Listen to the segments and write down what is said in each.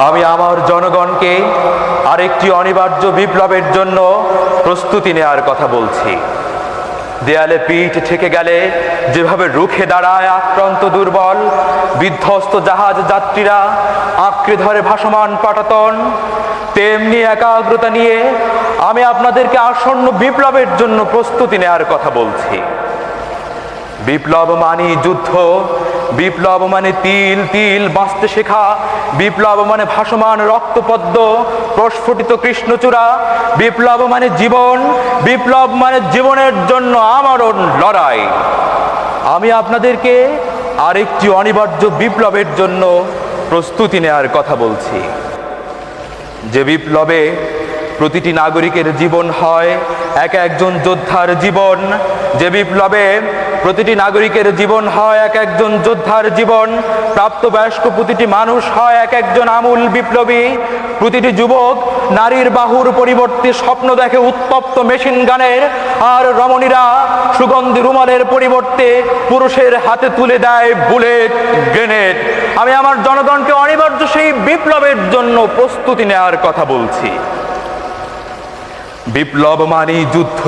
আমি আমার জনগণকে আরেকটি অনিবার্য বিপ্লবের জন্য প্রস্তুতি নেওয়ার কথা বলছি। দেয়ালে পিঠ ঠেকে গেলে যেভাবে রুখে দাঁড়ায় আক্রান্ত দুর্বল, বিধ্বস্ত জাহাজ যাত্রীরা আঁকড়ে ধরে ভাসমান পাটাতন, তেমনি একাগ্রতা নিয়ে আমি আপনাদেরকে আসন্ন বিপ্লবের জন্য প্রস্তুতি নেওয়ার কথা বলছি। বিপ্লব মানে যুদ্ধ, বিপ্লব মানে তিল তিল বাঁচতে শেখা, বিপ্লব মানে ভাসমান রক্তপদ্ম, প্রস্ফুটিত কৃষ্ণচূড়া, বিপ্লব মানে জীবন, বিপ্লব মানে জীবনের জন্য আমরণ লড়াই। আমি আপনাদেরকে আরেকটি অনিবার্য বিপ্লবের জন্য প্রস্তুতি নেওয়ার কথা বলছি। যে বিপ্লবে প্রতিটি নাগরিকের জীবন হয় এক একজন যোদ্ধার জীবন, যে বিপ্লবে প্রতিটি নাগরিকের জীবন হয় এক একজন যোদ্ধার জীবন, প্রাপ্তবয়স্ক প্রতিটি মানুষ হয় এক একজন আমূল বিপ্লবী, প্রতিটি যুবক নারীর বাহুর পরিবর্তে স্বপ্ন দেখে উত্তপ্ত মেশিন গানের, আর রমণীরা সুগন্ধি রুমালের পরিবর্তে পুরুষের হাতে তুলে দেয় বুলেট গ্রেনেড। আমি আমার জনগণকে অনিবার্য সেই বিপ্লবের জন্য প্রস্তুতি নেওয়ার কথা বলছি। বিপ্লব মানে যুদ্ধ,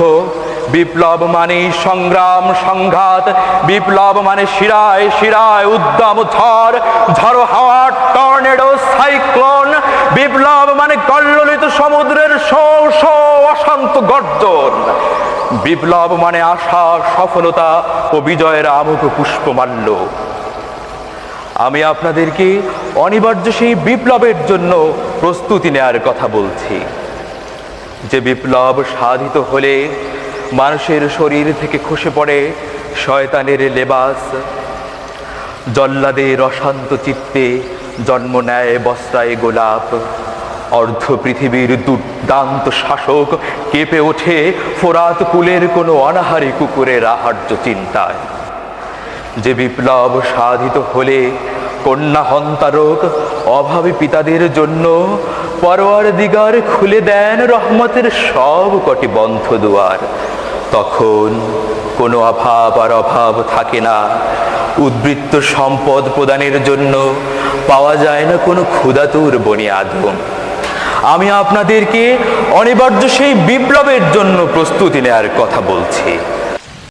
বিপ্লব মানে সংগ্রাম সংঘাত, বিপ্লব মানে শিরায় শিরায় উদ্দাম ঝড়, ঝড়ো হাওয়া, টর্নেডো, সাইক্লোন। বিপ্লব মানে কল্লোলিত সমুদ্রের শো শো অশান্ত গর্জন। বিপ্লব মানে আশা, সফলতা ও বিজয়ের আমুক পুষ্পমাল্য। আমি আপনাদেরকে অনিবার্য সেই বিপ্লবের জন্য প্রস্তুতি নেওয়ার কথা বলছি। যে বিপ্লব সাধিত হলে মানুষের শরীর থেকে খসে পড়ে শয়তানের লেবাস, জল্লাদের অশান্ত চিত্তে জন্ম নেয় বস্ত্রায় গোলাপ, অর্ধ পৃথিবীর দুর্দান্ত শাসক কেঁপে ওঠে ফোরাত কুলের কোনো অনাহারী কুকুরের আহার্য চিন্তায়। যে বিপ্লব সাধিত হলে কন্যা হন্তারক অভাবী পিতাদের জন্য পরওয়ারদিগার খুলে দেন রহমতের সব কটি বন্ধ দুয়ার, তখন কোনো অভাব আর অভাব থাকে না। উদ্বৃত্ত সম্পদ প্রদানের জন্য পাওয়া যায় না কোনো ক্ষুধাতুর বনি আদম। আমি আপনাদেরকে অনিবার্য সেই বিপ্লবের জন্য প্রস্তুতি নেওয়ার কথা বলছি।